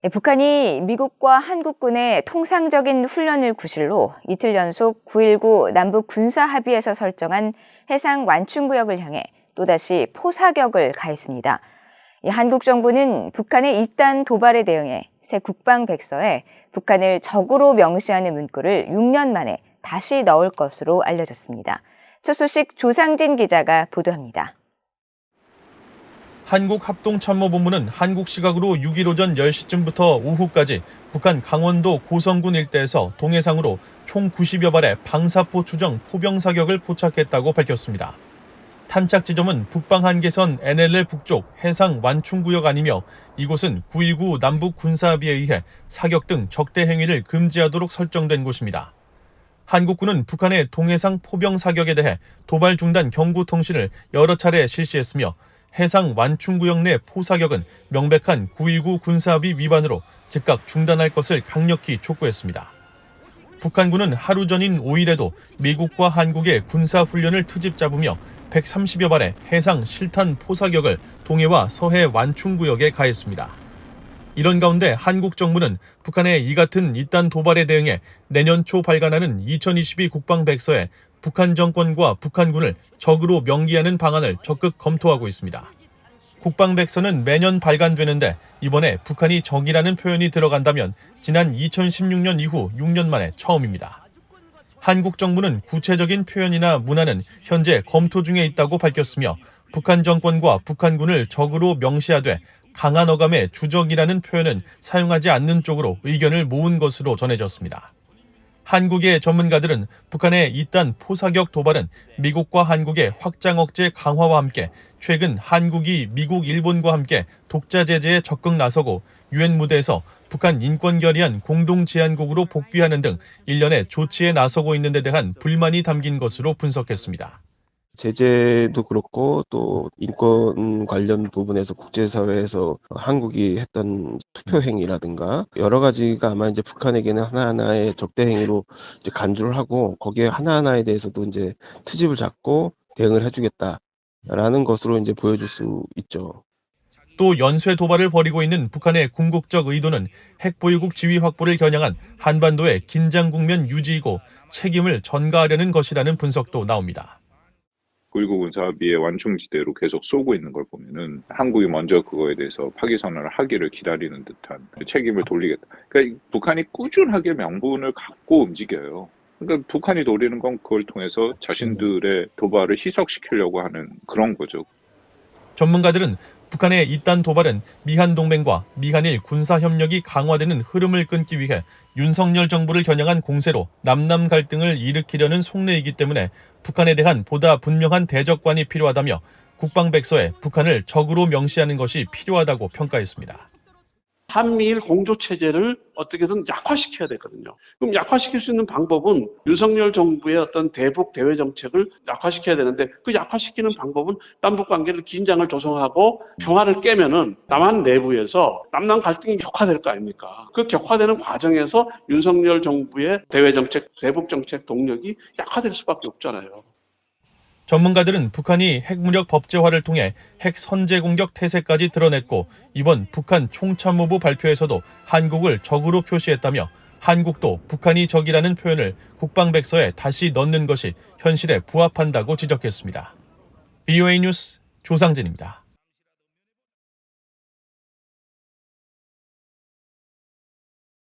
북한이 미국과 한국군의 통상적인 훈련을 구실로 이틀 연속 9.19 남북 군사합의에서 설정한 해상 완충구역을 향해 또다시 포사격을 가했습니다. 한국 정부는 북한의 이딴 도발에 대응해 새 국방백서에 북한을 적으로 명시하는 문구를 6년 만에 다시 넣을 것으로 알려졌습니다. 첫 소식 조상진 기자가 보도합니다. 한국합동참모본부는 한국 시각으로 6일 오전 10시쯤부터 오후까지 북한 강원도 고성군 일대에서 동해상으로 총 90여 발의 방사포 추정 포병 사격을 포착했다고 밝혔습니다. 탄착 지점은 북방 한계선 NLL 북쪽 해상 완충구역 아니며 이곳은 9.19 남북 군사합의에 의해 사격 등 적대 행위를 금지하도록 설정된 곳입니다. 한국군은 북한의 동해상 포병 사격에 대해 도발 중단 경고 통신을 여러 차례 실시했으며 해상 완충구역 내 포사격은 명백한 9.19 군사합의 위반으로 즉각 중단할 것을 강력히 촉구했습니다. 북한군은 하루 전인 5일에도 미국과 한국의 군사훈련을 트집 잡으며 130여 발의 해상 실탄 포사격을 동해와 서해 완충구역에 가했습니다. 이런 가운데 한국 정부는 북한의 이 같은 이딴 도발에 대응해 내년 초 발간하는 2022 국방백서에 북한 정권과 북한군을 적으로 명기하는 방안을 적극 검토하고 있습니다. 국방백서는 매년 발간되는데 이번에 북한이 적이라는 표현이 들어간다면 지난 2016년 이후 6년 만에 처음입니다. 한국 정부는 구체적인 표현이나 문화는 현재 검토 중에 있다고 밝혔으며 북한 정권과 북한군을 적으로 명시하되 강한 어감의 주적이라는 표현은 사용하지 않는 쪽으로 의견을 모은 것으로 전해졌습니다. 한국의 전문가들은 북한의 이딴 포사격 도발은 미국과 한국의 확장 억제 강화와 함께 최근 한국이 미국, 일본과 함께 독자 제재에 적극 나서고 유엔 무대에서 북한 인권 결의안 공동 제안국으로 복귀하는 등 일련의 조치에 나서고 있는 데 대한 불만이 담긴 것으로 분석했습니다. 제재도 그렇고 또 인권 관련 부분에서 국제사회에서 한국이 했던 투표 행위라든가 여러 가지가 아마 이제 북한에게는 하나하나의 적대 행위로 이제 간주를 하고 거기에 하나하나에 대해서도 이제 트집을 잡고 대응을 해주겠다라는 것으로 이제 보여줄 수 있죠. 또 연쇄 도발을 벌이고 있는 북한의 궁극적 의도는 핵보유국 지위 확보를 겨냥한 한반도의 긴장 국면 유지이고 책임을 전가하려는 것이라는 분석도 나옵니다. 9.19 군사합의의 완충지대로 계속 쏘고 있는 걸 보면은 한국이 먼저 그거에 대해서 파기선언을 하기를 기다리는 듯한 책임을 돌리겠다. 그러니까 북한이 꾸준하게 명분을 갖고 움직여요. 그러니까 북한이 노리는 건 그걸 통해서 자신들의 도발을 희석시키려고 하는 그런 거죠. 전문가들은 북한의 이딴 도발은 미한 동맹과 미한일 군사협력이 강화되는 흐름을 끊기 위해 윤석열 정부를 겨냥한 공세로 남남 갈등을 일으키려는 속내이기 때문에 북한에 대한 보다 분명한 대적관이 필요하다며 국방백서에 북한을 적으로 명시하는 것이 필요하다고 평가했습니다. 한미일 공조체제를 어떻게든 약화시켜야 되거든요. 그럼 약화시킬 수 있는 방법은 윤석열 정부의 어떤 대북 대외 정책을 약화시켜야 되는데 그 약화시키는 방법은 남북관계를 긴장을 조성하고 평화를 깨면은 남한 내부에서 남남 갈등이 격화될 거 아닙니까? 그 격화되는 과정에서 윤석열 정부의 대외 정책, 대북 정책 동력이 약화될 수밖에 없잖아요. 전문가들은 북한이 핵무력 법제화를 통해 핵 선제 공격 태세까지 드러냈고 이번 북한 총참모부 발표에서도 한국을 적으로 표시했다며 한국도 북한이 적이라는 표현을 국방백서에 다시 넣는 것이 현실에 부합한다고 지적했습니다. BOA 뉴스 조상진입니다.